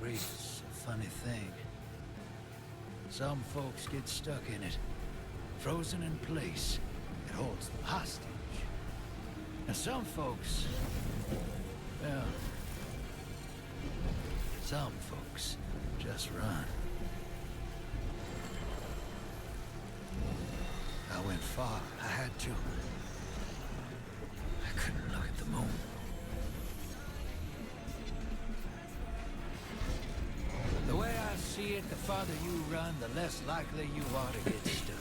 Grief's a funny thing. Some folks get stuck in it, frozen in place. It holds them hostage. And some folks, well, some folks just run. I went far. I had to. I couldn't look at the moon. The way I see it, the farther you run, the less likely you are to get stuck.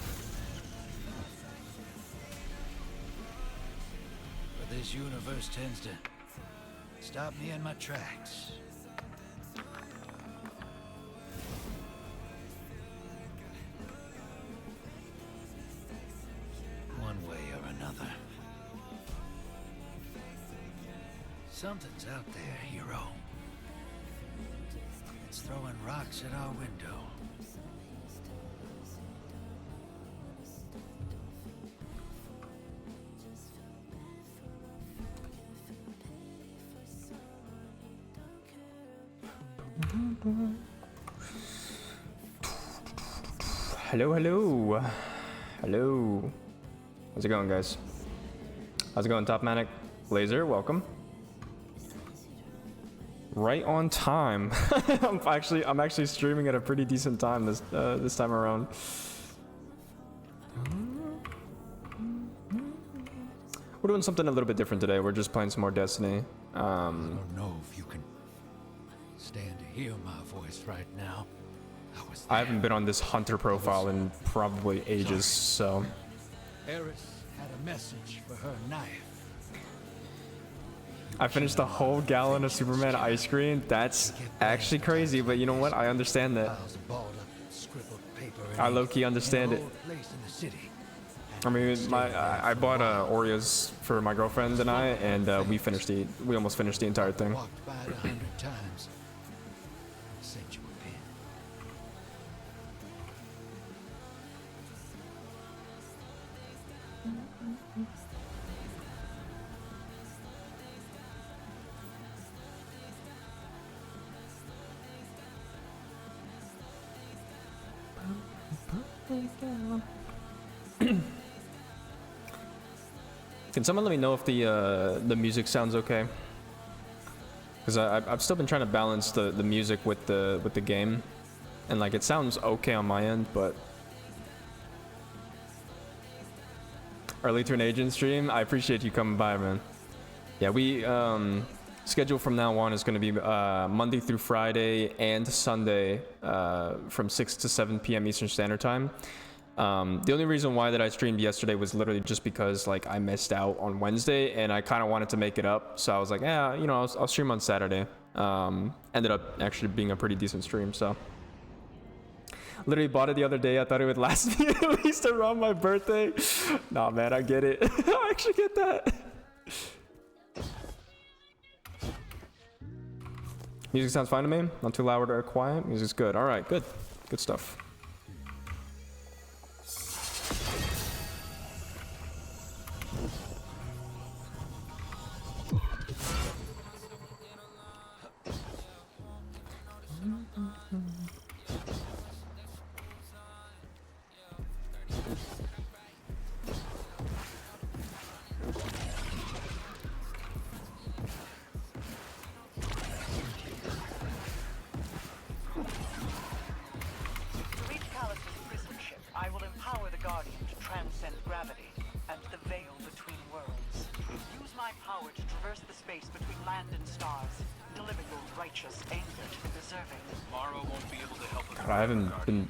But this universe tends to stop me in my tracks. One way or another. Something's out there, hero. It's throwing rocks at our window. Hello, hello. Hello. How's it going, guys? How's it going, Top Manic? Laser, welcome. Right on time. I'm actually streaming at a pretty decent time this time around. We're doing something a little bit different today. We're just playing some more Destiny. I don't know if you can stand to hear my voice right now. I haven't been on this hunter profile in probably ages, so. Eris had a message for her knife. I finished the whole gallon of Superman ice cream. That's actually crazy, but you know what? I understand that. I low-key understand it. I mean, I bought Oreos for my girlfriend and I, and we almost finished the entire thing. Walked by it 100 times. Sent you a pin. Can someone let me know if the music sounds okay? Because I've still been trying to balance the music with the game, and like it sounds okay on my end, but early to an agent stream. I appreciate you coming by, man. Yeah, we schedule from now on is going to be Monday through Friday and Sunday from 6 to 7 p.m. Eastern Standard Time. The only reason why that I streamed yesterday was literally just because like I missed out on Wednesday and I kind of wanted to make it up, so I was like, yeah, you know, I'll stream on Saturday. Ended up actually being a pretty decent stream, so literally bought it the other day. I thought it would last me at least around my birthday. Nah, man, I get it. I actually get that. Music sounds fine to me. Not too loud or quiet. Music's good. All right, good stuff.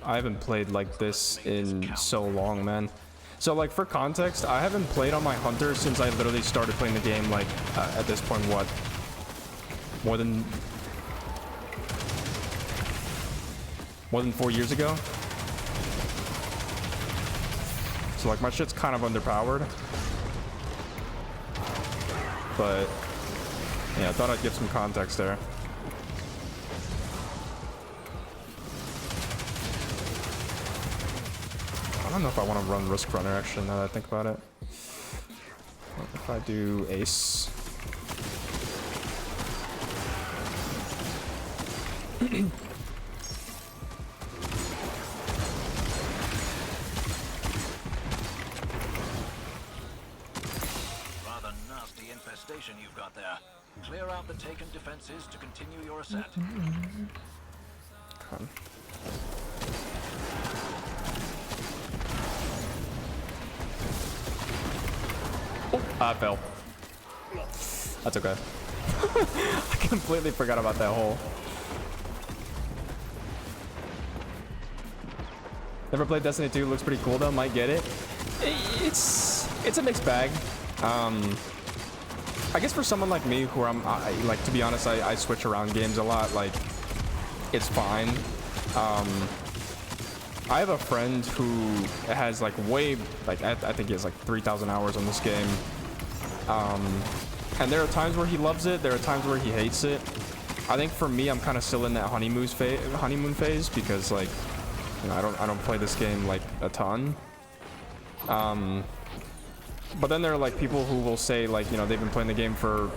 I haven't played like this in so long, man. So like for context, I haven't played on my hunter since I literally started playing the game like at this point, what, more than 4 years ago. So like my shit's kind of underpowered, but yeah, I thought I'd give some context there. I don't know if I want to run Risk Runner actually, now that I think about it. What if I do Ace? Rather nasty infestation you've got there. Clear out the taken defenses to continue your ascent. Okay. Oh, I fell. That's okay. I completely forgot about that hole. Never played Destiny 2. Looks pretty cool though. Might get it. It's a mixed bag. I guess for someone like me, who like, to be honest, I switch around games a lot. Like, it's fine. I have a friend who has like way, like I think he has like 3,000 hours on this game. And there are times where he loves it. There are times where he hates it. I think for me, I'm kind of still in that honeymoon phase because, like, you know, I don't play this game like a ton. But then there are like people who will say, like, you know, they've been playing the game for,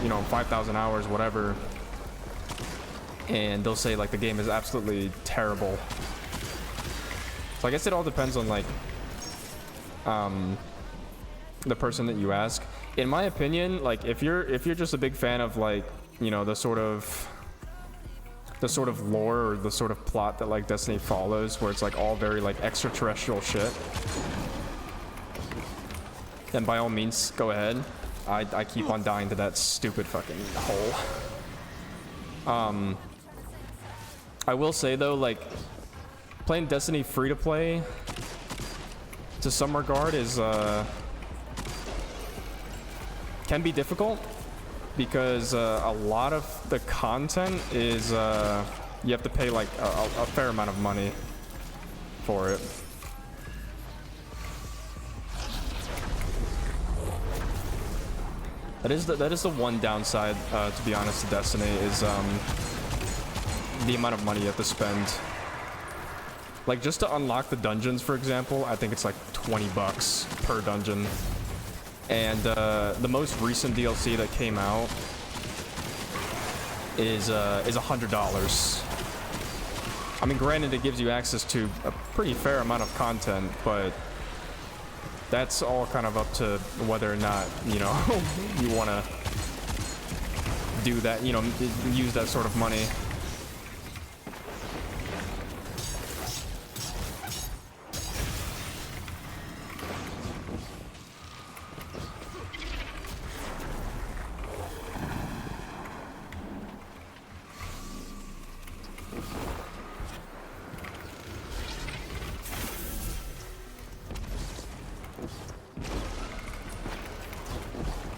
you know, 5,000 hours, whatever, and they'll say like the game is absolutely terrible. So I guess it all depends on like the person that you ask. In my opinion, like if you're just a big fan of, like, you know, the sort of lore or the sort of plot that like Destiny follows, where it's like all very like extraterrestrial shit, then by all means go ahead. I keep on dying to that stupid fucking hole. I will say though, like, playing Destiny free to play to some regard is can be difficult, because a lot of the content is you have to pay like a fair amount of money for it. That is the one downside, to be honest, to Destiny, is the amount of money you have to spend. Like, just to unlock the dungeons, for example, I think it's like $20 per dungeon. And the most recent DLC that came out is $100. I mean, granted, it gives you access to a pretty fair amount of content, but that's all kind of up to whether or not, you know, you want to do that, you know, use that sort of money.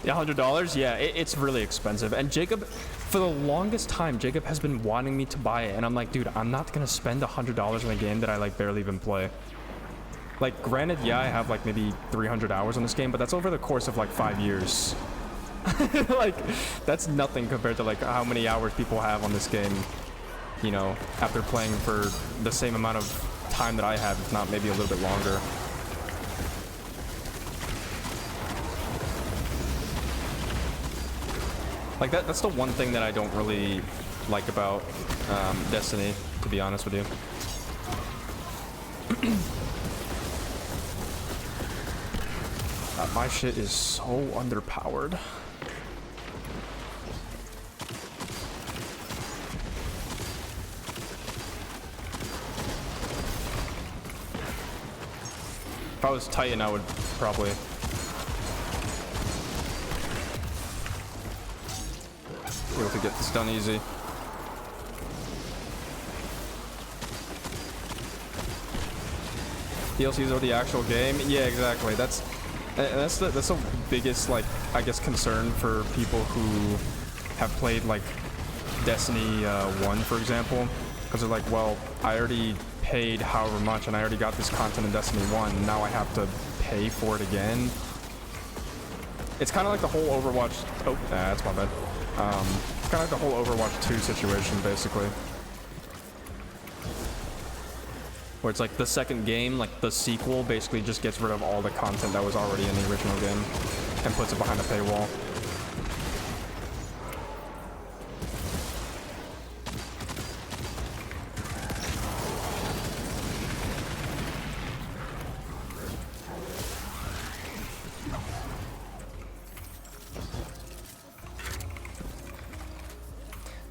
Yeah, $100. Yeah, it's really expensive. And Jacob, for the longest time, Jacob has been wanting me to buy it, and I'm like, dude, I'm not gonna spend $100 on a game that I like barely even play. Like, granted, yeah, I have like maybe 300 hours on this game, but that's over the course of like 5 years. Like, that's nothing compared to like how many hours people have on this game, you know, after playing for the same amount of time that I have, if not maybe a little bit longer. Like, that's the one thing that I don't really like about Destiny, to be honest with you. My shit is so underpowered. If I was Titan, I would probably... be able to get this done easy. DLCs are the actual game. Yeah, exactly. That's the biggest, like, I guess, concern for people who have played like Destiny 1, for example, because they're like, well, I already paid however much, and I already got this content in Destiny 1. Now I have to pay for it again. It's kind of like the whole Overwatch. Oh, that's my bad. It's kind of like the whole Overwatch 2 situation, basically. Where it's like the second game, like the sequel, basically just gets rid of all the content that was already in the original game and puts it behind a paywall.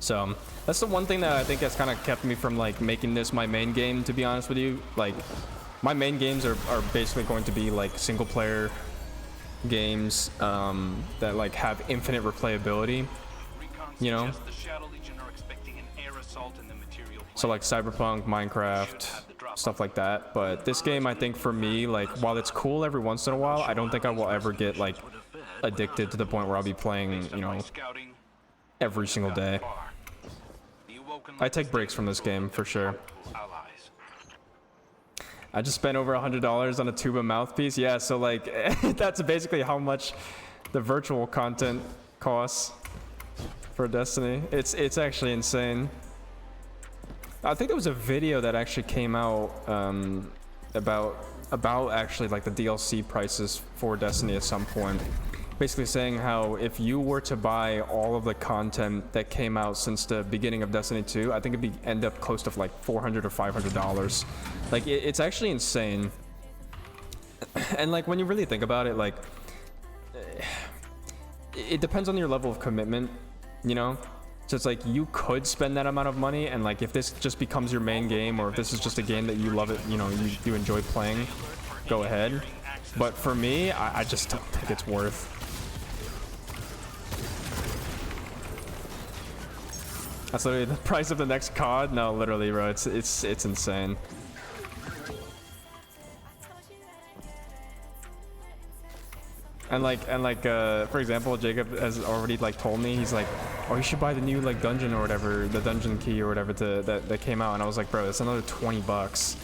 So that's the one thing that I think has kind of kept me from like making this my main game, to be honest with you. Like my main games are basically going to be like single player games that like have infinite replayability, you know? So like Cyberpunk, Minecraft, stuff like that. But this game, I think for me, like while it's cool every once in a while, I don't think I will ever get like addicted to the point where I'll be playing, you know, every single day. I take breaks from this game for sure. I just spent over $100 on a tuba mouthpiece. Yeah, so like that's basically how much the virtual content costs for Destiny. It's actually insane. I think there was a video that actually came out about actually like the DLC prices for Destiny at some point. Basically saying how if you were to buy all of the content that came out since the beginning of Destiny 2, I think it'd end up close to like $400 or $500. Like it's actually insane. And like when you really think about it, like it depends on your level of commitment, you know? So it's like you could spend that amount of money, and like if this just becomes your main game, or if this is just a game that you love it, you know, you enjoy playing, go ahead. But for me, I just don't think it's worth. That's literally the price of the next COD. No, literally, bro, it's insane. And like for example, Jacob has already like told me, he's like, oh, you should buy the new like dungeon or whatever, the dungeon key or whatever that came out. And I was like, bro, that's another 20 bucks.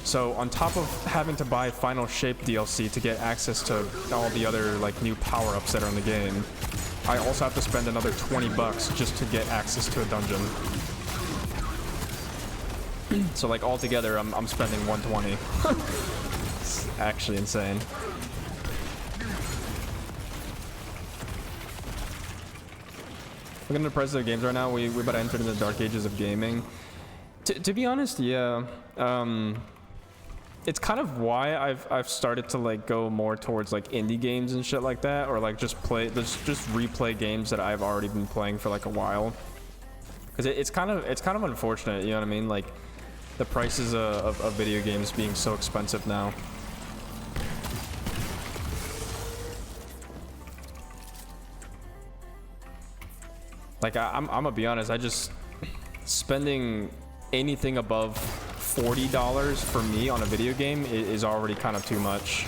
So on top of having to buy Final Shape DLC to get access to all the other like new power-ups that are in the game, I also have to spend another 20 bucks just to get access to a dungeon. So like altogether, I'm spending 120. It's actually insane. Looking at the prices of games right now, we about to enter into the dark ages of gaming. To be honest, yeah. It's kind of why I've started to like go more towards like indie games and shit like that, or like just replay games that I've already been playing for like a while. Because it's kind of unfortunate, you know what I mean? Like the prices of video games being so expensive now. Like I'm gonna be honest, I just spending anything above $40 for me on a video game is already kind of too much.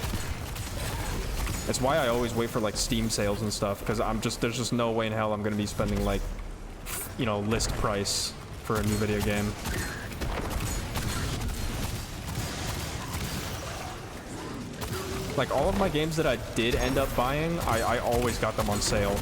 That's why I always wait for like Steam sales and stuff, because there's just no way in hell I'm gonna be spending like, you know, list price for a new video game. Like all of my games that I did end up buying, I always got them on sale.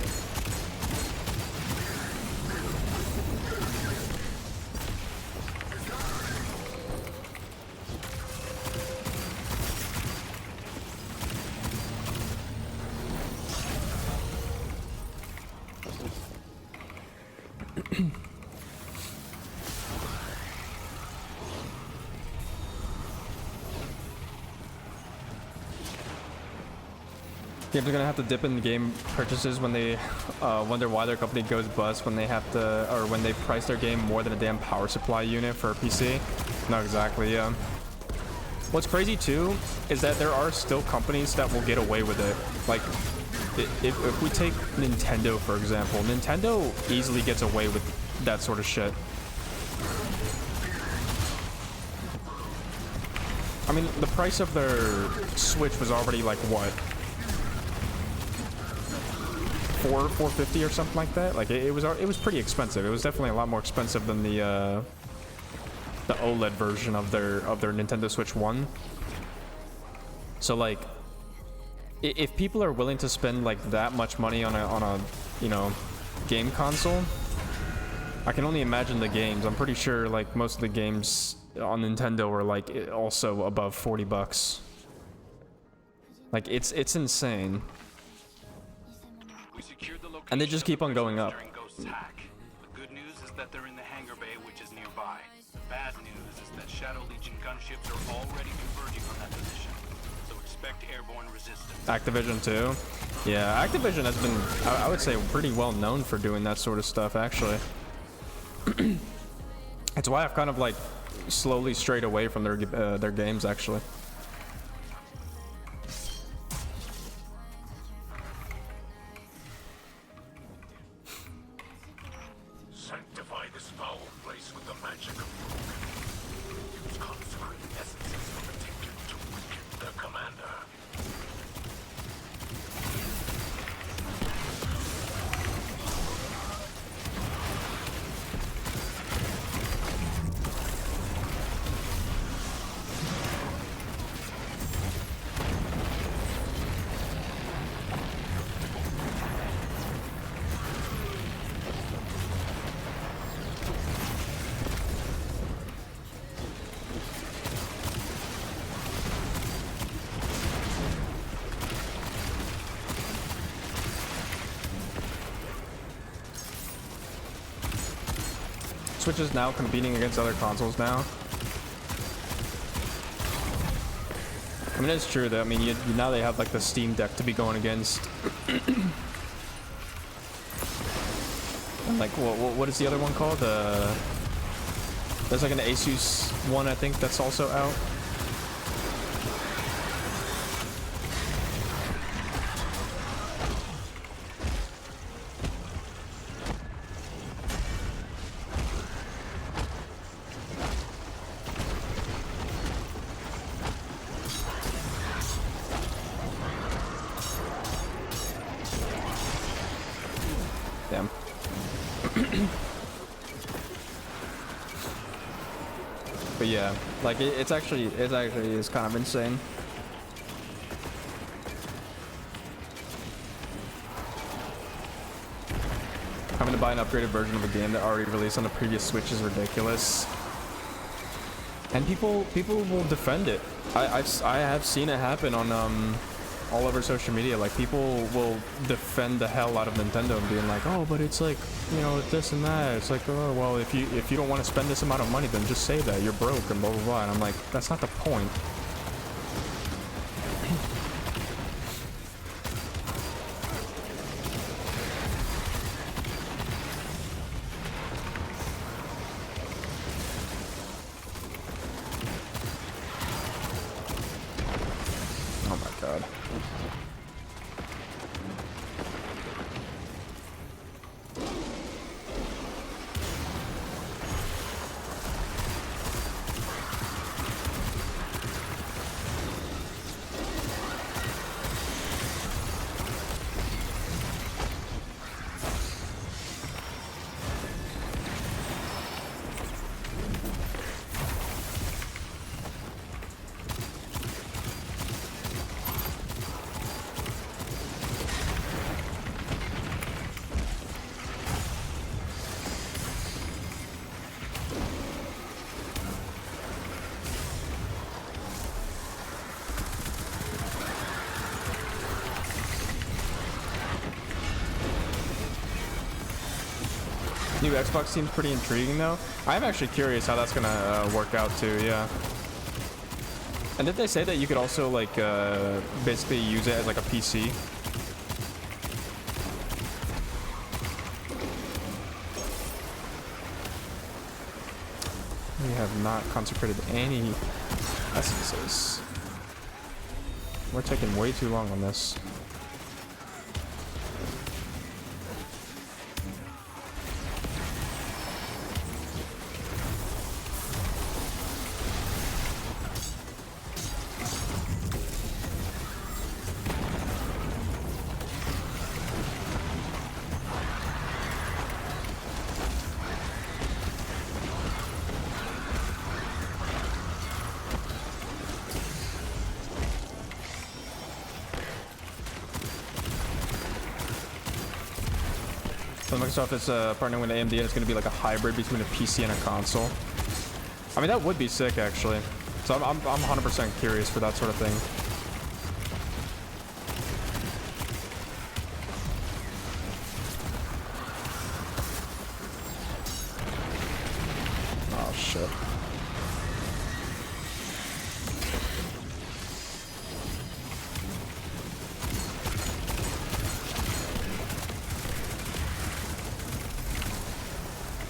Games are gonna have to dip in game purchases when they wonder why their company goes bust when they have to, or when they price their game more than a damn power supply unit for a PC. No, exactly, yeah. What's crazy too is that there are still companies that will get away with it. Like, if we take Nintendo for example, Nintendo easily gets away with that sort of shit. I mean, the price of their Switch was already like what? $450 or something like that. Like it was pretty expensive. It was definitely a lot more expensive than the OLED version of their Nintendo Switch 1. So like, if people are willing to spend like that much money on a you know, game console, I can only imagine the games. I'm pretty sure like most of the games on Nintendo were like also above 40 bucks. Like it's insane. And they just keep on going up. The good news is that they're in the hangar bay, which is nearby. The bad news is that Shadow Legion gunships are already converging on that position. So expect airborne resistance. Activision too? Yeah, Activision has been, I would say, pretty well known for doing that sort of stuff, actually. That's why I've kind of like slowly strayed away from their games actually. Sanctify this foul place with the magic of Rogan. Use consecrated essences from the Taken to weaken their commander. Switch is now competing against other consoles now. I mean, it's true that, I mean, now they have like the Steam Deck to be going against. And like, what is the other one called? There's like an Asus one, I think, that's also out. Damn. But yeah, like it's actually is kind of insane. Having to buy an upgraded version of a game that already released on the previous Switch is ridiculous. And people will defend it. I have seen it happen on all over social media. Like, people will defend the hell out of Nintendo and being like, oh, but it's like, you know, this and that. It's like, oh, well, if you don't want to spend this amount of money, then just say that you're broke and blah blah blah. And I'm like, that's not the point. Oh my god. New Xbox seems pretty intriguing though. I'm actually curious how that's gonna work out too, yeah. And did they say that you could also like basically use it as like a PC? We have not consecrated any essences. We're taking way too long on this. So Microsoft is partnering with AMD, and it's going to be like a hybrid between a PC and a console. I mean, that would be sick, actually. So I'm 100% curious for that sort of thing. Oh shit.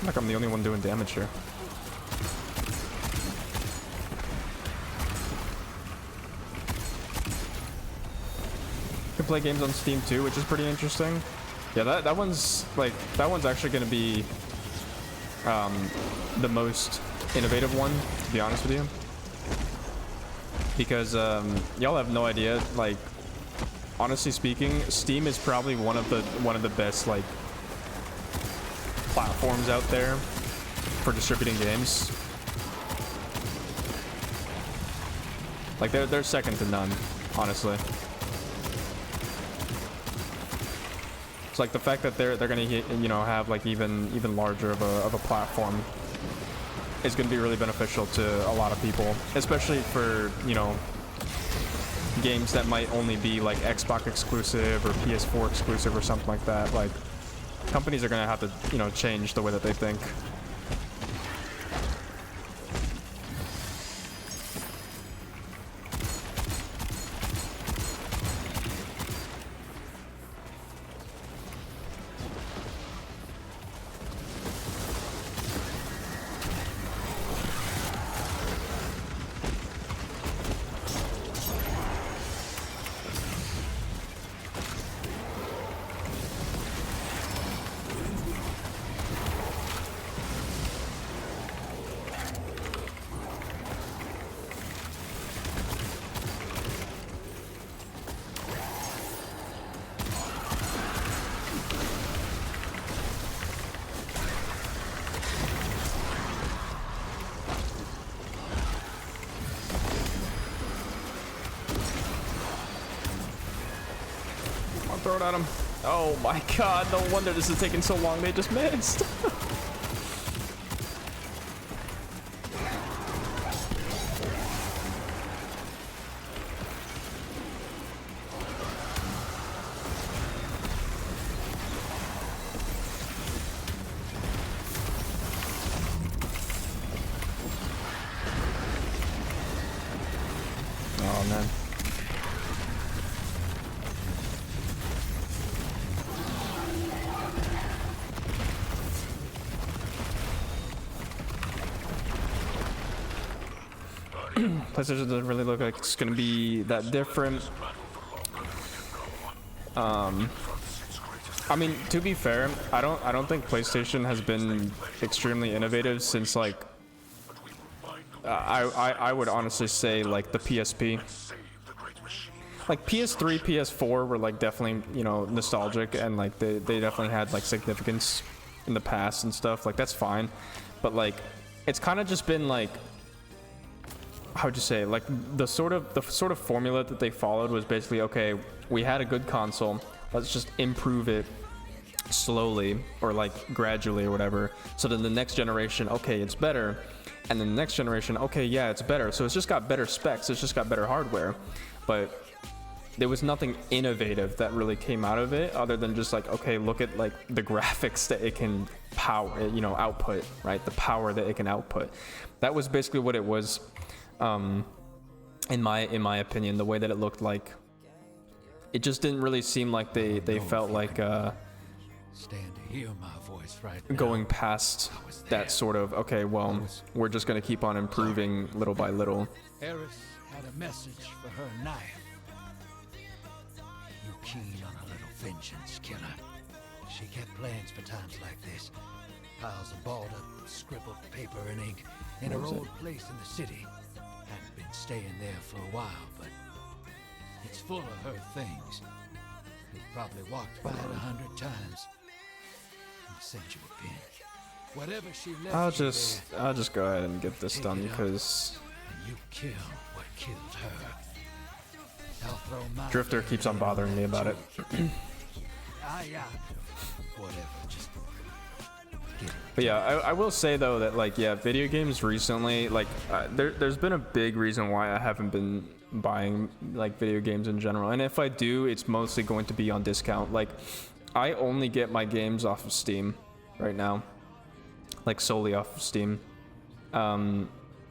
Like I'm the only one doing damage here. You can play games on Steam too, which is pretty interesting. Yeah, that one's actually gonna be the most innovative one, to be honest with you. Because y'all have no idea, like, honestly speaking, Steam is probably one of the best like platforms out there for distributing games. Like they're second to none, honestly. It's like the fact that they're gonna, you know, have like even larger of a platform is gonna be really beneficial to a lot of people, especially for, you know, games that might only be like Xbox exclusive or PS4 exclusive or something like that. Like, companies are gonna have to, you know, change the way that they think. Throw it at him. Oh my god, no wonder this is taking so long. They just missed. Oh man. PlayStation doesn't really look like it's gonna be that different. I mean, to be fair, I don't think PlayStation has been extremely innovative since like I would honestly say like the PSP. Like PS3, PS4 were like definitely, you know, nostalgic, and like they definitely had like significance in the past and stuff. Like that's fine, but like it's kind of just been like, how would you say, like the sort of formula that they followed was basically, okay, we had a good console, let's just improve it slowly or like gradually or whatever, so then the next generation, okay, it's better, and then the next generation, okay, yeah, it's better, so it's just got better specs, it's just got better hardware, but there was nothing innovative that really came out of it other than just like, okay, look at like the graphics that it can power, you know, output, right? The power that it can output. That was basically what it was. In my opinion, the way that it looked like, it just didn't really seem like they felt like Stand to hear my voice right now. going past that sort of, okay, well, we're just gonna keep on improving little by little. Eris had a message for her knife. You keen on a little vengeance, killer? She kept plans for times like this. Piles of balled up, scribbled paper and ink in her old place in the city. Hadn't been staying there for a while, but it's full of her things. You've probably walked by it 100 times. I'll send you a pin. Whatever she left I'll you just go ahead and get this Take done it up. because there, and you kill what killed her. I'll throw my Drifter keeps on bothering me about it. yeah. Whatever, just get it. But yeah, I will say though that like, yeah, video games recently, like there's been a big reason why I haven't been buying like video games in general, and if I do, it's mostly going to be on discount. Like I only get my games off of Steam right now, like solely off of Steam, and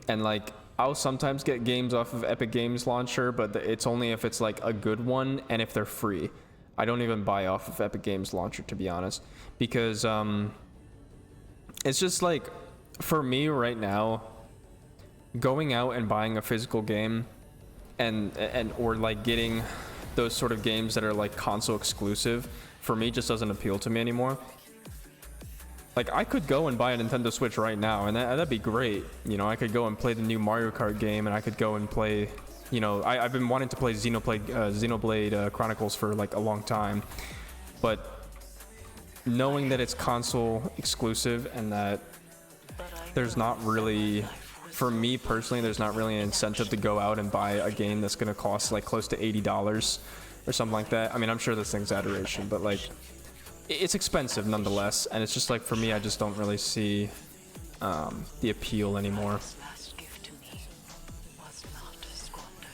like I'll sometimes get games off of Epic Games Launcher, but it's only if it's like a good one and if they're free. I don't even buy off of Epic Games Launcher, to be honest, because it's just like, for me right now, going out and buying a physical game and or like getting those sort of games that are like console exclusive, for me just doesn't appeal to me anymore. Like, I could go and buy a Nintendo Switch right now, and that'd be great. You know, I could go and play the new Mario Kart game, and I could go and play, you know, I've been wanting to play Xenoblade Chronicles for like a long time. But knowing that it's console exclusive and that there's not really, for me personally, there's not really an incentive to go out and buy a game that's going to cost like close to $80 or something like that. I mean, I'm sure this thing's adoration, but like, it's expensive nonetheless, and it's just like, for me, I just don't really see the appeal anymore.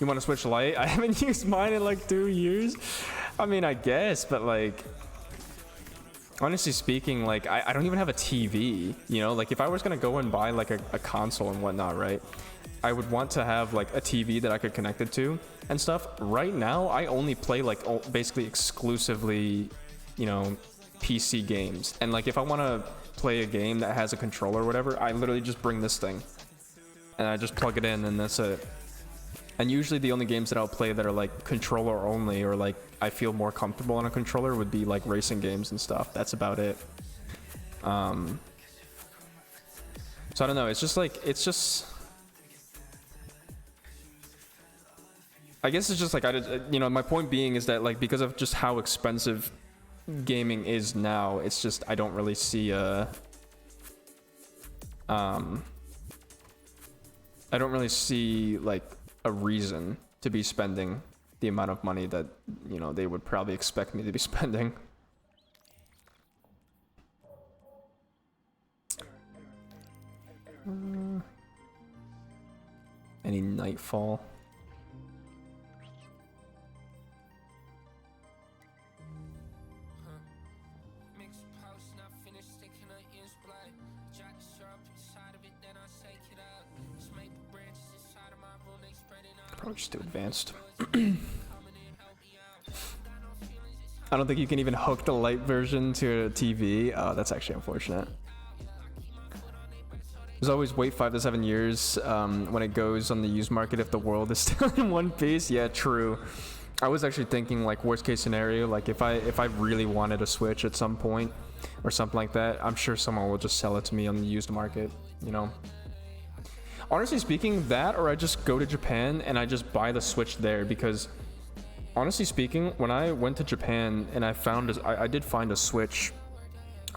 You want to Switch Lite? I haven't used mine in like 2 years. I mean, I guess, but like, honestly speaking, like, I don't even have a TV, you know? Like, if I was gonna go and buy like a console and whatnot, right, I would want to have like a TV that I could connect it to and stuff. Right now, I only play like basically exclusively, you know, PC games. And like, if I want to play a game that has a controller or whatever, I literally just bring this thing and I just plug it in, and that's it. And usually the only games that I'll play that are like controller only, or like I feel more comfortable on a controller, would be like racing games and stuff. That's about it. So I don't know, it's just like, I guess it's just like, you know, my point being is that like, because of just how expensive gaming is now, it's just, I don't really see I don't really see like a reason to be spending the amount of money that, you know, they would probably expect me to be spending. Any Nightfall? Probably just too advanced. I don't think you can even hook the light version to a TV. Oh, that's actually unfortunate. There's always wait 5 to 7 years when it goes on the used market if the world is still in one piece. Yeah, true. I was actually thinking like worst case scenario, like if I really wanted a Switch at some point or something like that, I'm sure someone will just sell it to me on the used market, you know. Honestly speaking, that, or I just go to Japan and I just buy the Switch there, because honestly speaking, when I went to Japan and I found I did find a Switch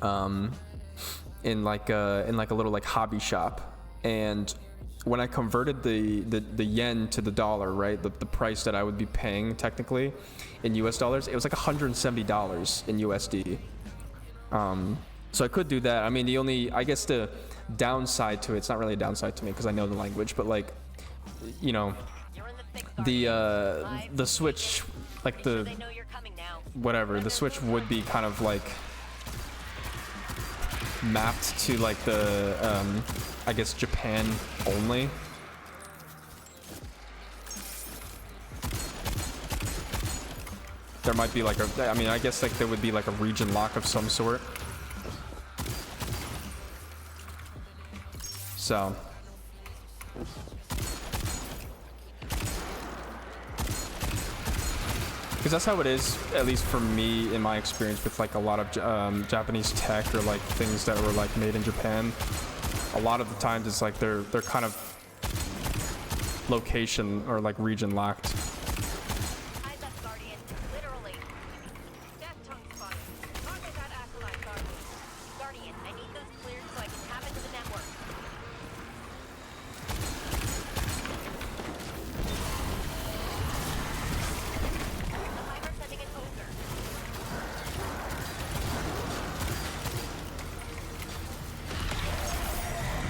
in like a little like hobby shop, and when I converted the yen to the dollar, right, the price that I would be paying technically in US dollars, it was like $170 in USD. So I could do that. I mean, the only, I guess the downside to it's not really a downside to me because I know the language, but like, you know, the Switch, like the whatever, the Switch would be kind of like mapped to like the I guess Japan only. There might be like a, I mean, I guess like there would be like a region lock of some sort. So because that's how it is, at least for me in my experience with like a lot of Japanese tech or like things that were like made in Japan. A lot of the times it's like they're kind of location or like region locked.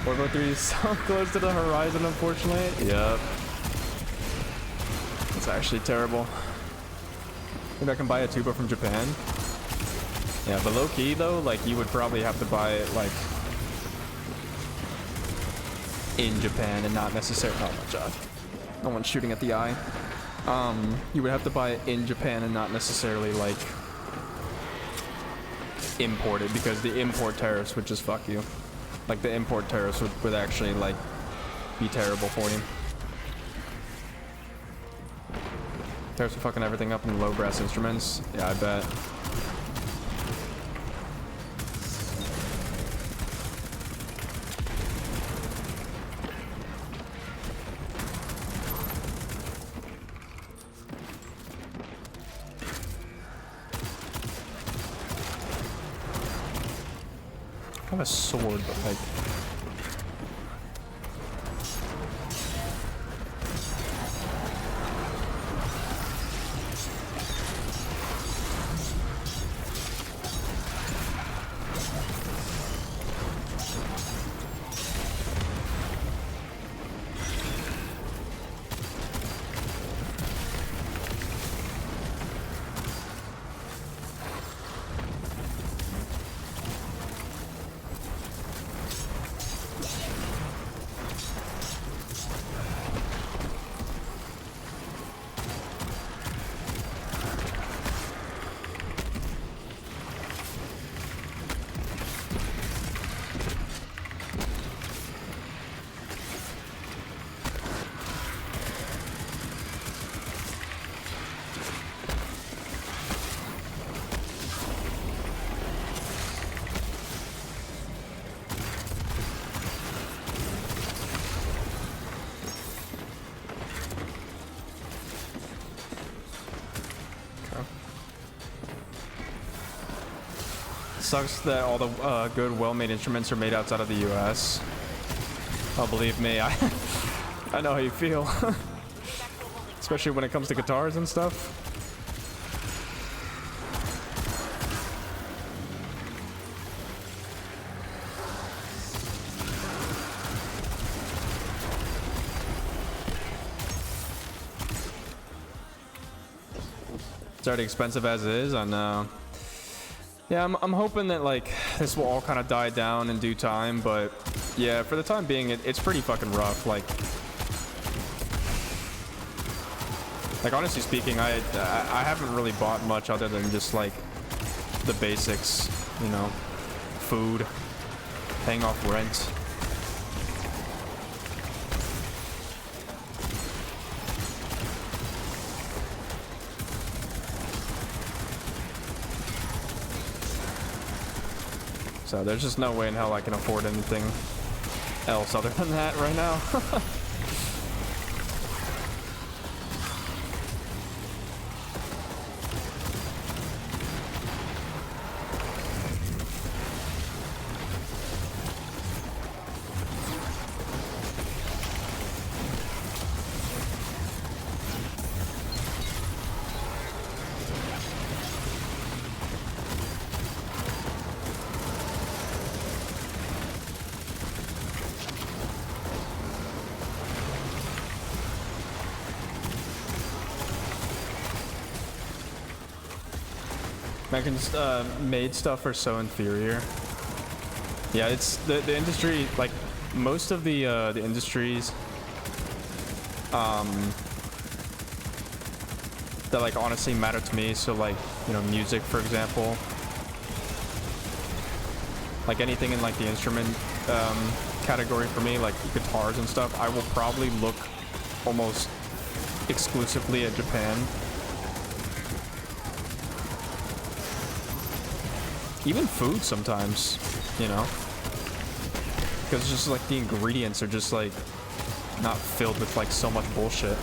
World War 3 is so close to the horizon, unfortunately. Yep. It's actually terrible. Maybe I can buy a tuba from Japan. Yeah, but low key though, like you would probably have to buy it like in Japan and not necessarily. Oh my god, no one's shooting at the eye. You would have to buy it in Japan and not necessarily like import it, because the import tariffs would just fuck you. Like the import tariffs would actually like be terrible for you. Tariffs are fucking everything up in low brass instruments. Yeah, I bet. I have a sword, but like... Sucks that all the good, well-made instruments are made outside of the U.S. Oh, believe me, I know how you feel. Especially when it comes to guitars and stuff. It's already expensive as it is, I know. Yeah, I'm hoping that like this will all kind of die down in due time, but yeah, for the time being, it's pretty fucking rough. Like honestly speaking, I haven't really bought much other than just like the basics, you know, food, paying off rent. So there's just no way in hell I can afford anything else other than that right now. Americans made stuff are so inferior. Yeah, it's the industry, like most of the industries that like honestly matter to me. So like, you know, music, for example, like anything in like the instrument category for me, like guitars and stuff, I will probably look almost exclusively at Japan. Even food sometimes, you know, because it's just like the ingredients are just like not filled with like so much bullshit.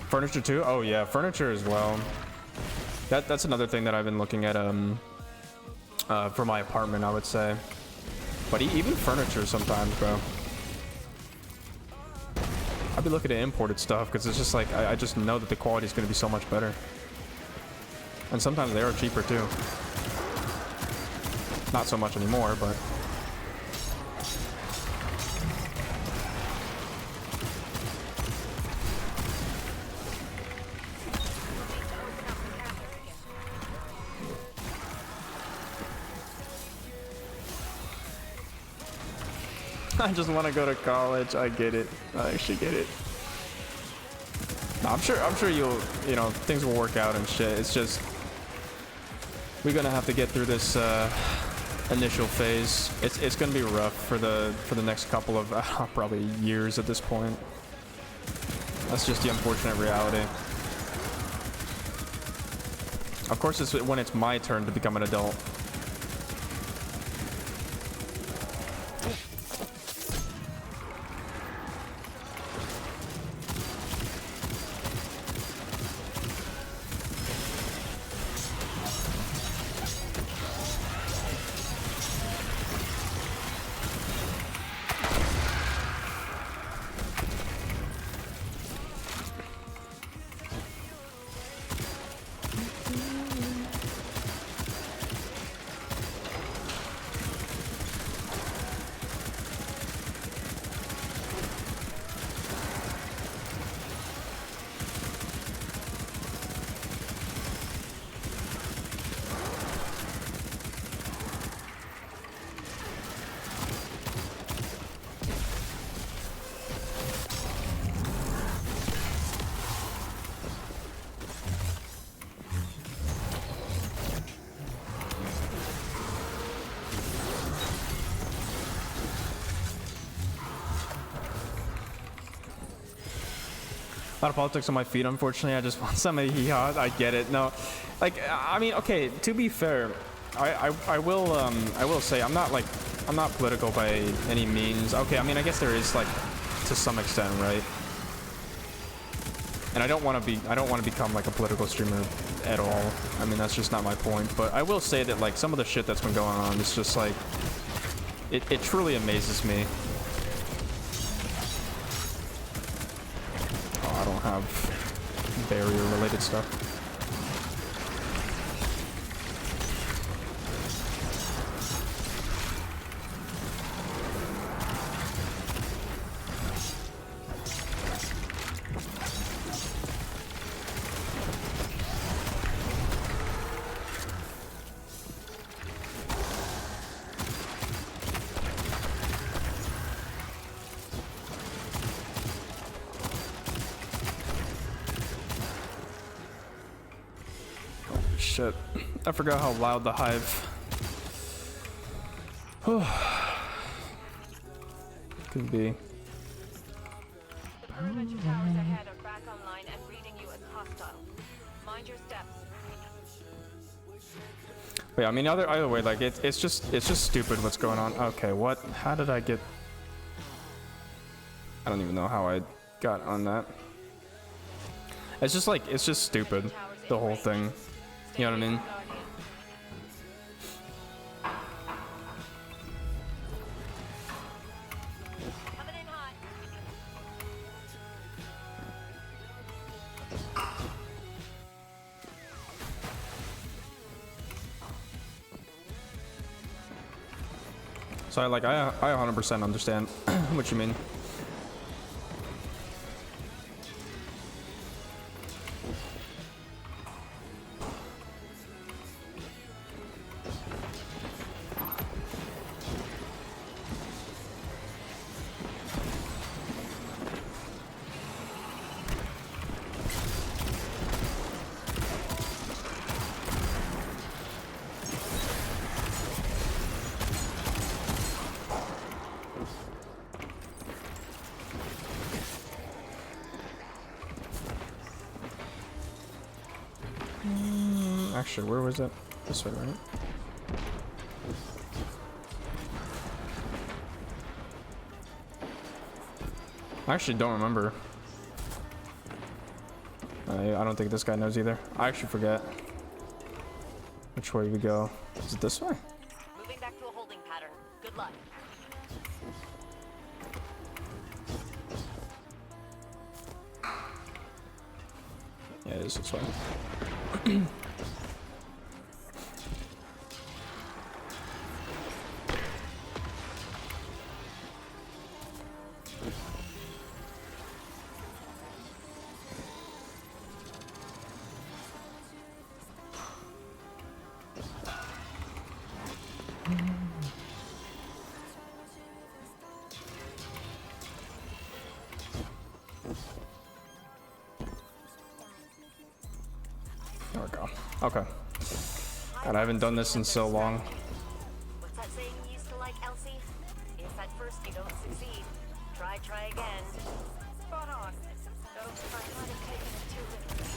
Furniture too? Oh yeah, furniture as well. That's another thing that I've been looking at for my apartment, I would say. But even furniture sometimes, bro. I'd be looking at imported stuff because it's just like I just know that the quality is going to be so much better. And sometimes they are cheaper too. Not so much anymore, but I just want to go to college. I get it. I actually get it. No, I'm sure you'll, you know, things will work out and shit. It's just we're gonna have to get through this initial phase. It's gonna be rough for the next couple of probably years at this point. That's just the unfortunate reality. Of course, it's when it's my turn to become an adult. A lot of politics on my feet, unfortunately. I just want some of the hee-haw. I get it. No, like, I mean, okay, to be fair, I will say I'm not political by any means. Okay, I mean, I guess there is, like, to some extent, right? And I don't want to become like a political streamer at all. I mean, that's just not my point. But I will say that, like, some of the shit that's been going on is just like, it truly amazes me. I don't have barrier related stuff. Shit. I forgot how loud the hive could be. The perimeter towers ahead are back online and reading you as hostile. Mind your steps. But yeah, I mean, either way, like, it's just stupid what's going on. Okay, what? How did I get? I don't even know how I got on that. It's just like, it's just stupid, the whole thing. You know what I mean? Coming in hot. So I 100% understand what you mean. Actually, where was it? This way, right? I actually don't remember. I don't think this guy knows either. I actually forget which way we go. Is it this way? Moving back to a holding pattern. Good luck. Yeah, it is this way. There we go. Okay. God, I haven't done this in so long. What's that saying you used to like, Elsie? If at first you don't succeed, try again. Spot on. Though I might have taken it too literally.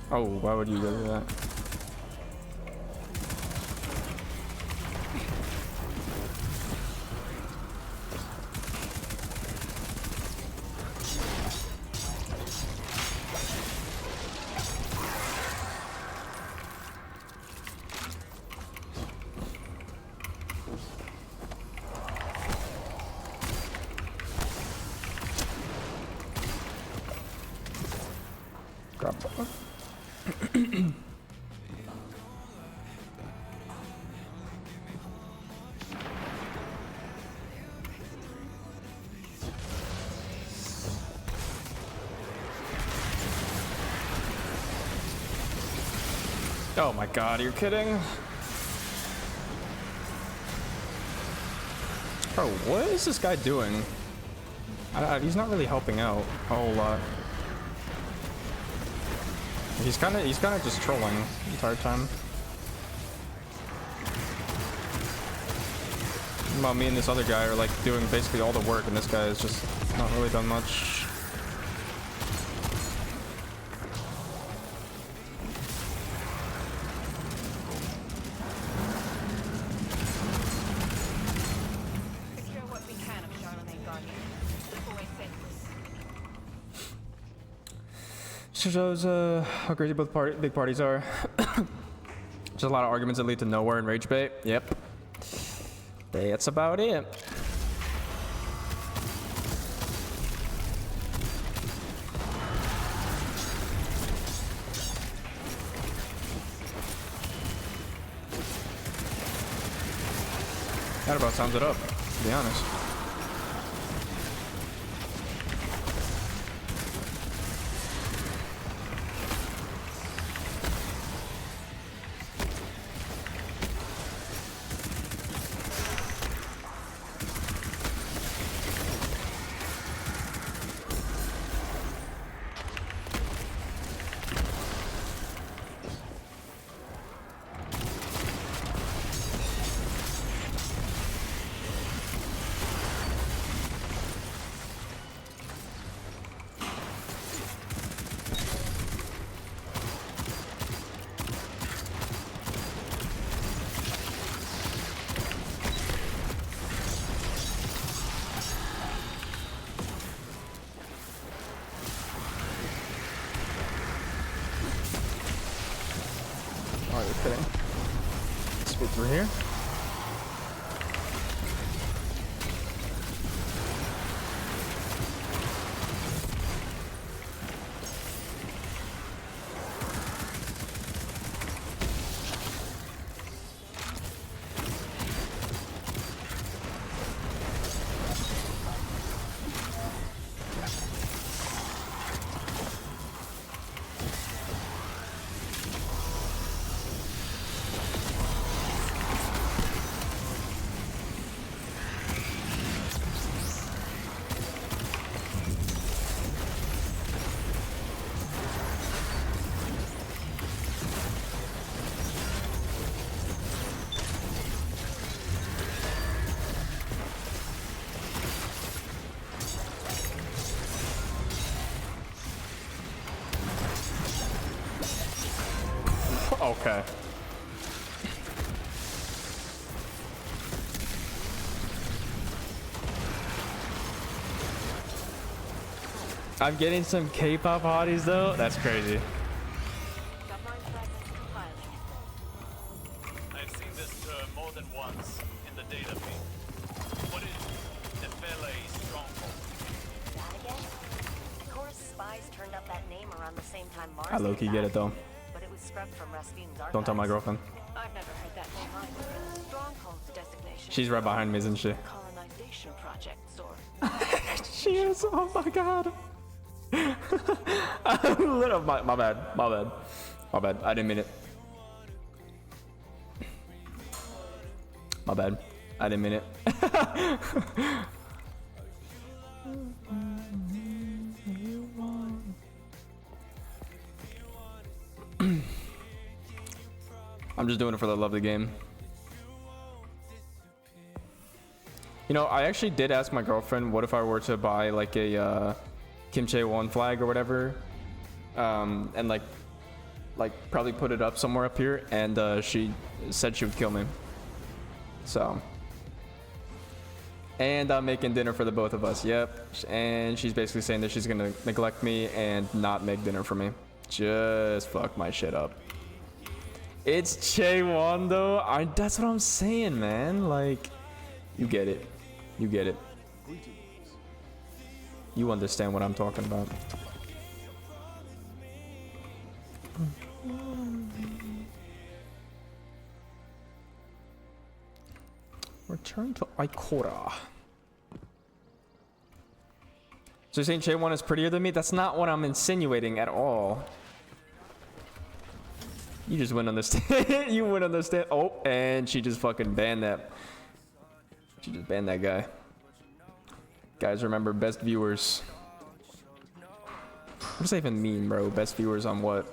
Oh, why would you go do that? Grab that. Oh my god, are you kidding? Bro, what is this guy doing? He's not really helping out a whole lot. He's kind of just trolling the entire time. Well, me and this other guy are like doing basically all the work, and this guy has just not really done much. Secure what we can of Charlemagne Guardian. The boy sent this. Shows how crazy both big parties are. Just a lot of arguments that lead to nowhere and rage bait. Yep. That's about it. That about sums it up, to be honest. Oh, you're kidding. Speed through here. Okay. I'm getting some K-pop hotties though. That's crazy. Submarine fragments compiling. I've seen this term more than once in the data feed. What is Nefele Stronghold? That again? Of course, spies turned up that name around the same time Mars. I low-key came get back, it though. But it was scrubbed from Rasputin's archives. Don't tell my girlfriend. I've never heard that name either. Stronghold's designation. She's right behind me, isn't she? Colonization She is. Oh my god. My bad. My bad. My bad. I didn't mean it. My bad. I didn't mean it. I'm just doing it for the love of the game. You know, I actually did ask my girlfriend, what if I were to buy like a Kim Chae-won flag or whatever, and like probably put it up somewhere up here, and she said she would kill me. So, and I'm making dinner for the both of us. Yep, and she's basically saying that she's gonna neglect me and not make dinner for me. Just fuck my shit up. It's Chae-won though. That's what I'm saying, man. Like, you get it. You get it. You understand what I'm talking about. Return to Ikora. So you're saying Chae-won is prettier than me? That's not what I'm insinuating at all. You just wouldn't understand. You wouldn't understand. Oh, and she just fucking banned that. She just banned that guy. Guys, remember, best viewers. What does that even mean, bro? Best viewers on what?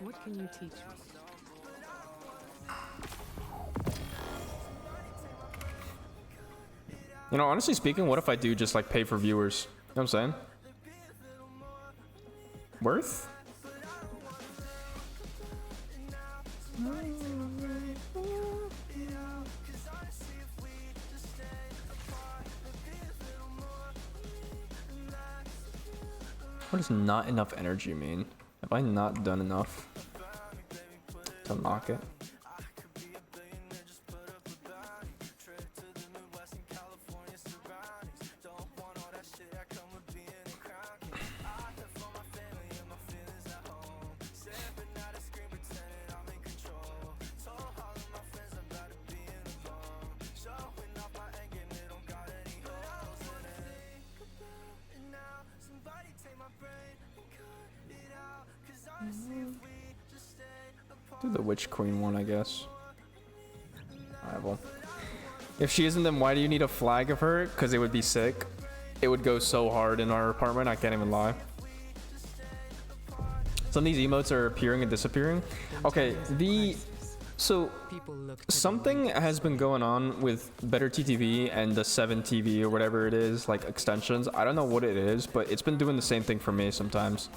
What can you teach me? You know, honestly speaking, what if I do just like pay for viewers? You know what I'm saying? Worth? What does not enough energy mean? Have I not done enough to unlock it? Do the Witch Queen one, I guess. Alright, well. If she isn't, then why do you need a flag of her? Because it would be sick. It would go so hard in our apartment, I can't even lie. Some of these emotes are appearing and disappearing. Okay, so something has been going on with Better TTV and the 7TV or whatever it is, like extensions. I don't know what it is, but it's been doing the same thing for me sometimes.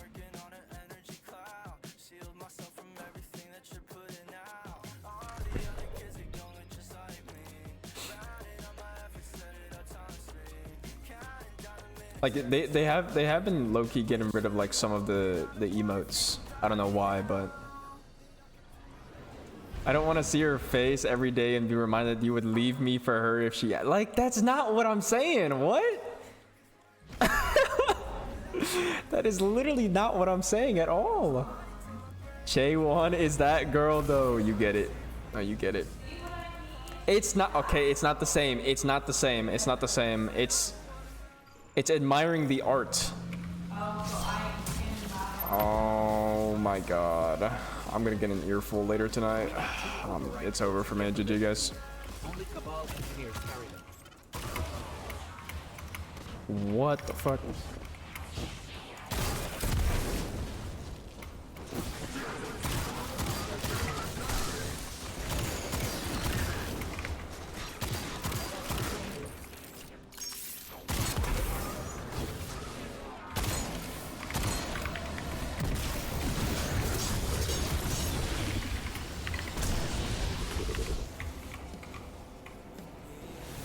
Like they have been low-key getting rid of like some of the emotes. I don't know why, but I don't want to see her face every day and be reminded you would leave me for her if she, like, that's not what I'm saying. What? That is literally not what I'm saying at all. Chae-won is that girl though. You get it. Oh, you get it. It's not okay. It's not the same. It's not the same. It's not the same. It's admiring the art. Oh my god. I'm gonna get an earful later tonight. It's over for me. GG, guys. What the fuck?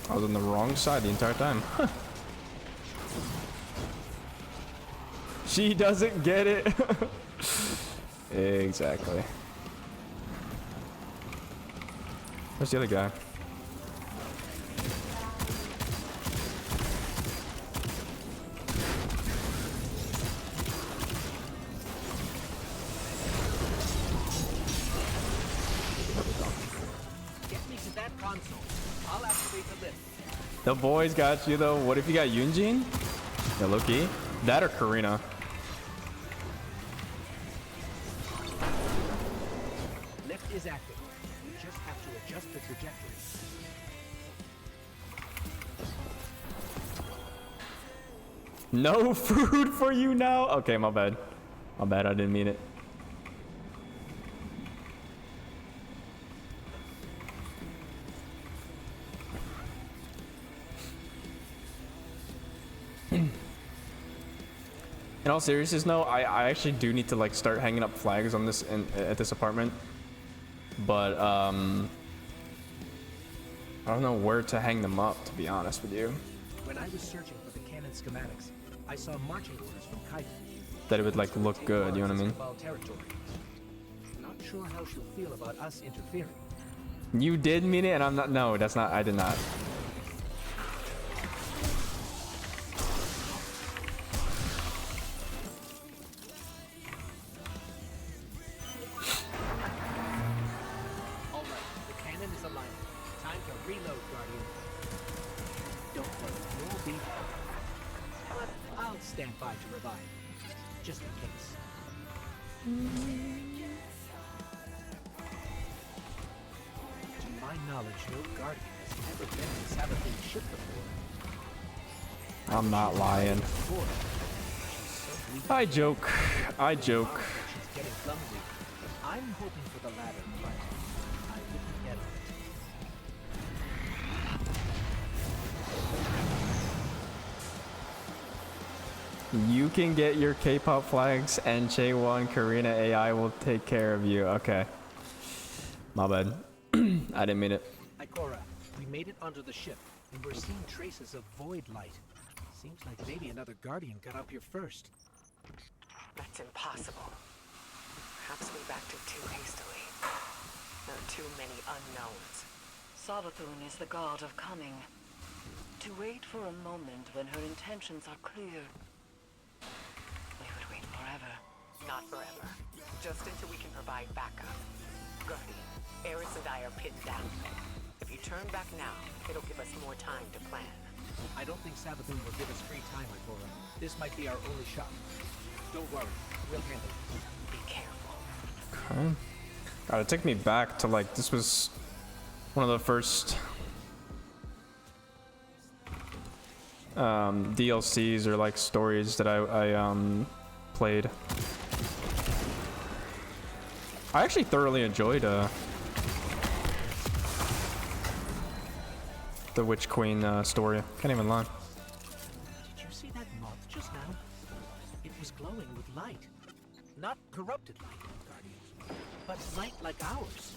I was on the wrong side the entire time. Huh. She doesn't get it. Exactly. Where's the other guy? Get me to that Command console. I'll activate the lift. The boys got you though. What if you got Yunjin? Yeah, Loki. That or Karina. Lift is active. You just have to adjust the trajectory. No food for you now? Okay, my bad. My bad, I didn't mean it. In all seriousness, no, I actually do need to like start hanging up flags on this at this apartment, but I don't know where to hang them up, to be honest with you. When I was searching for the cannon schematics, I saw marching orders from Kaito. That it would like look good, you know what I mean? Territory. Not sure how she'll feel about us interfering. You did mean it, and I'm not. No, that's not. I did not. Stand by to revive, just in case. To my knowledge, no Guardian has ever been in Sabathin's ship before. I'm not lying. I joke. I joke. She's getting clumsy. I'm hoping for the latter, but I wouldn't get on it. You can get your K-pop flags, and Chaewon Karina AI will take care of you. Okay. My bad. I didn't mean it. Ikora, we made it onto the ship, and we're seeing traces of void light. Seems like maybe another Guardian got up here first. That's impossible. Perhaps we acted too hastily. There are too many unknowns. Savathun is the god of cunning. To wait for a moment when her intentions are clear. We would wait forever. Not forever. Just until we can provide backup. Guardian, Eris and I are pinned down. If you turn back now, it'll give us more time to plan. I don't think Savathun will give us free time, Ikora. This might be our only shot. Don't worry, we'll handle it. Be careful. Okay. God, it took me back to like, this was one of the first DLCs or like stories that I played. I actually thoroughly enjoyed the Witch Queen story. Can't even lie. Did you see that moth just now? It was glowing with light. Not corrupted light, Guardian, but light like ours.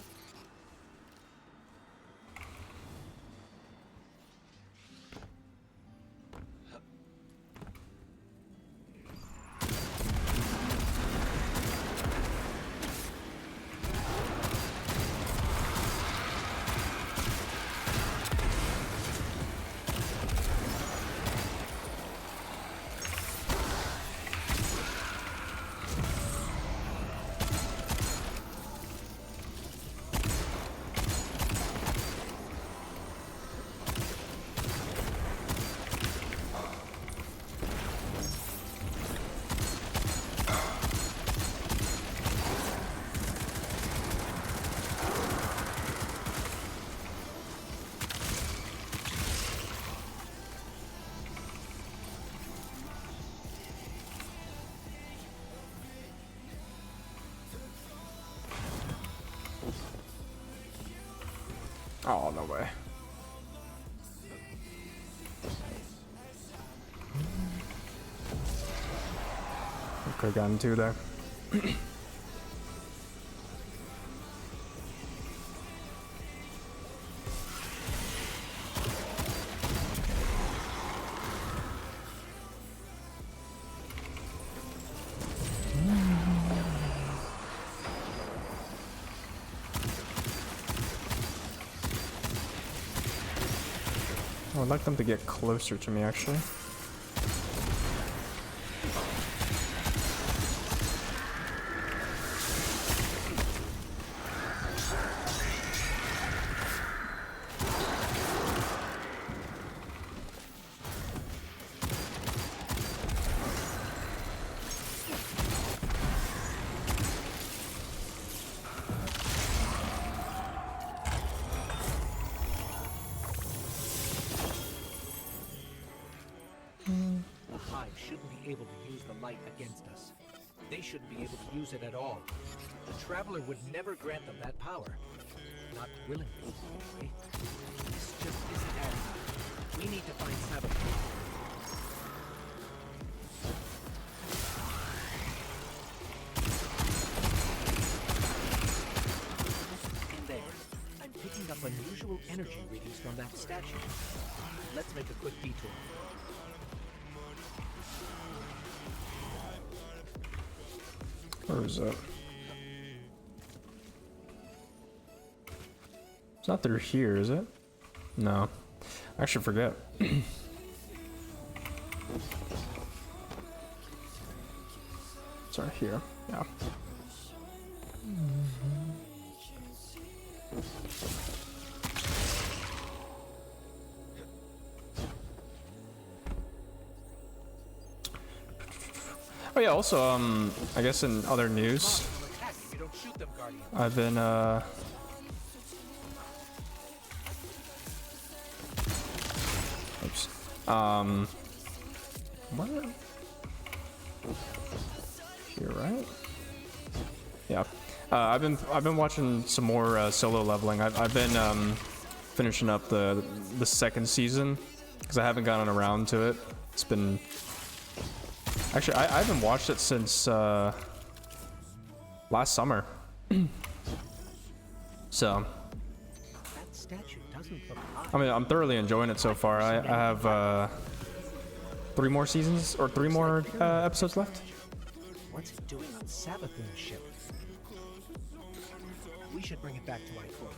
Oh, no way. Could have gotten two there. I would like them to get closer to me, actually. shouldn't be able to use the light against us. They shouldn't be able to use it at all. The Traveler would never grant them that power. Not willingly, anyway. This just isn't adding up. We need to find Saboteur. And there, I'm picking up unusual energy readings from that statue. Let's make a quick detour. Where is it? It's not through here, is it? No. I should forget. It's right here. Yeah. Oh yeah, also, I guess in other news, I've been, oops. What? Here, right? Yeah. I've been watching some more Solo Leveling. I've been finishing up the second season because I haven't gotten around to it. It's been actually I haven't watched it since last summer. So I mean, I'm thoroughly enjoying it so far. I have 3 more seasons or 3 more episodes left. What's it doing on Savathun's ship? We should bring it back to Ikora.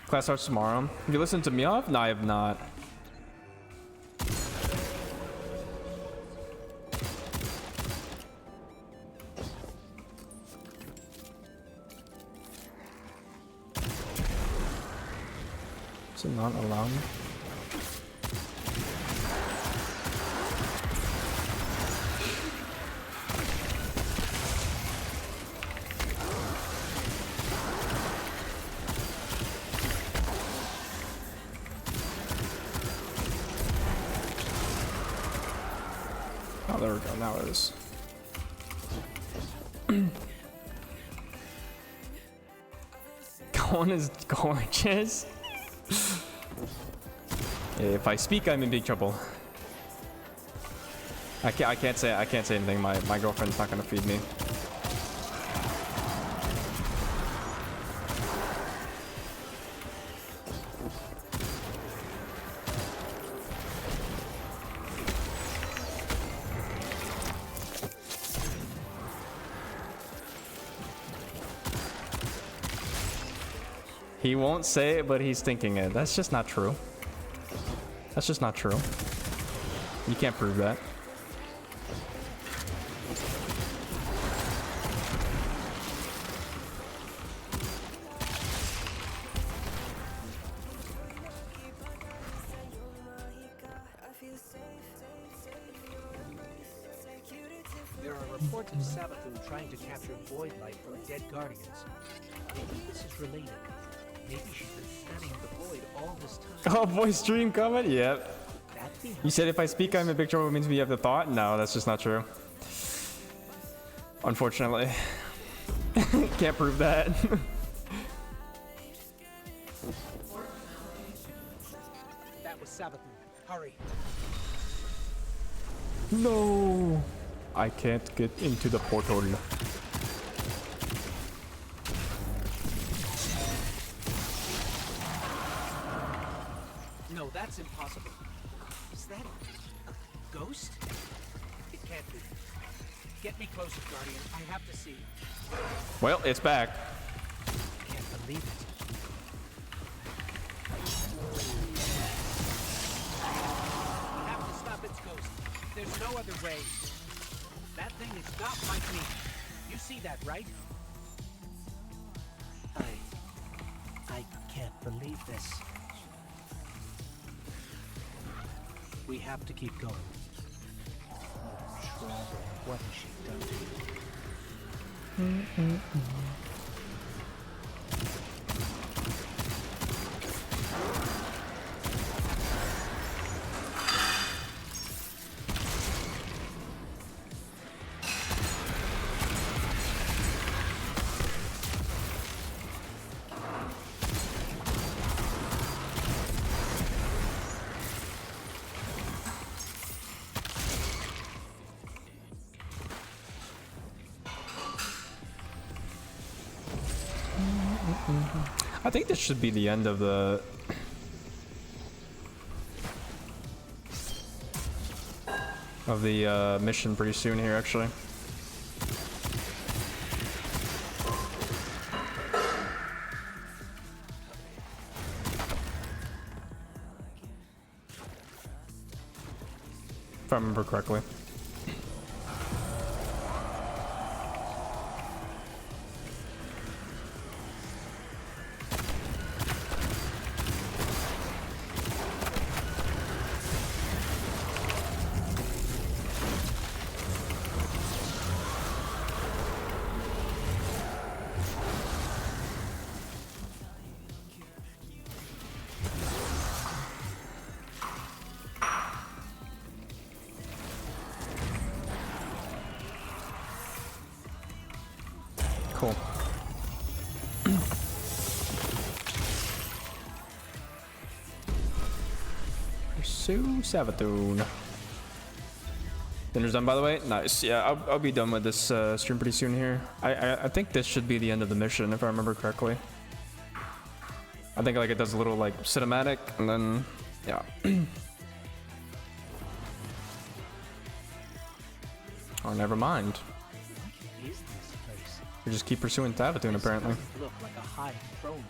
Class starts tomorrow. Have you listened to Meow? No, I have not. Is it not allow me? Oh, there we go. Now it is. Gon is gorgeous. If I speak, I'm in big trouble. I can't say anything. My girlfriend's not gonna feed me. He won't say it, but he's thinking it. That's just not true. That's just not true. You can't prove that. There are reports of Savathun trying to capture Void Light from dead Guardians. Maybe this is related. Maybe she's been studying the Void all this time. Oh, voice stream comment? Yep. You said if I speak, I'm in big trouble, it means we have the thought? No, that's just not true. Unfortunately. Can't prove that. That was Savathun. Hurry. No. I can't get into the portal. No, that's impossible. Is that a ghost? It can't be. Get me closer, Guardian. I have to see. Well, it's back. I can't believe it. We have to stop its ghost. There's no other way. That thing is not like me. You see that, right? I can't believe this. We have to keep going. Oh, Trevor, what has she done to you? I think this should be the end of the mission pretty soon here, actually. If I remember correctly. Cool. Pursue Savathun. Dinner's done, by the way. Nice. Yeah, I'll be done with this stream pretty soon here. I think this should be the end of the mission, if I remember correctly. I think like it does a little like cinematic, and then yeah. Oh, never mind. What is this place? We just keep pursuing Savathun, apparently. Doesn't look like a high throne world.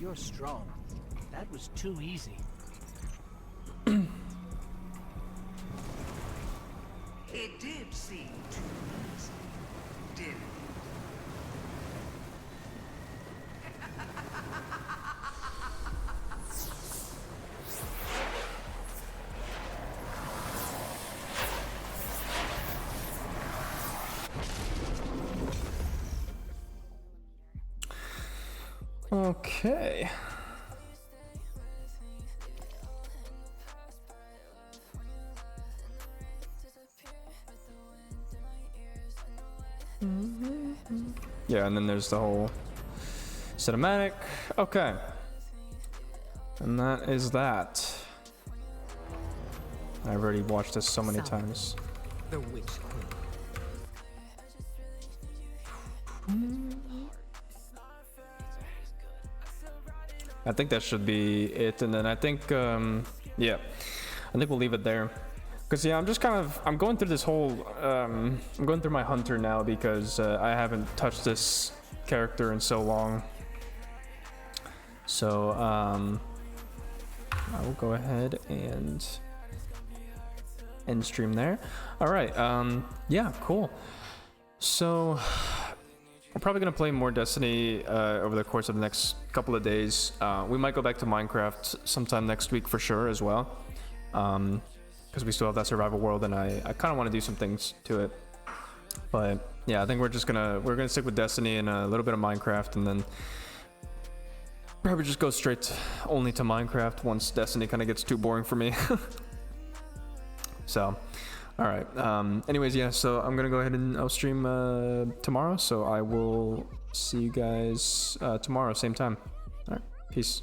You're strong. That was too easy. It did seem too easy, didn't it? Okay. Yeah, and then there's the whole cinematic. Okay. And that is that. I've already watched this so many times. The Witch Queen. I think that should be it, and then I think Yeah, I think we'll leave it there. Cause yeah, I'm just kind of, I'm going through this whole, I'm going through my hunter now because I haven't touched this character in so long. So I will go ahead and end stream there. All right, yeah, cool. So we're probably gonna play more Destiny over the course of the next couple of days. We might go back to Minecraft sometime next week for sure as well, because we still have that survival world, and I kind of want to do some things to it. But yeah, I think we're gonna stick with Destiny and a little bit of Minecraft, and then probably just go straight only to Minecraft once Destiny kind of gets too boring for me. So. All right. Anyways, yeah, so I'm going to go ahead and I'll stream tomorrow. So I will see you guys tomorrow, same time. All right. Peace.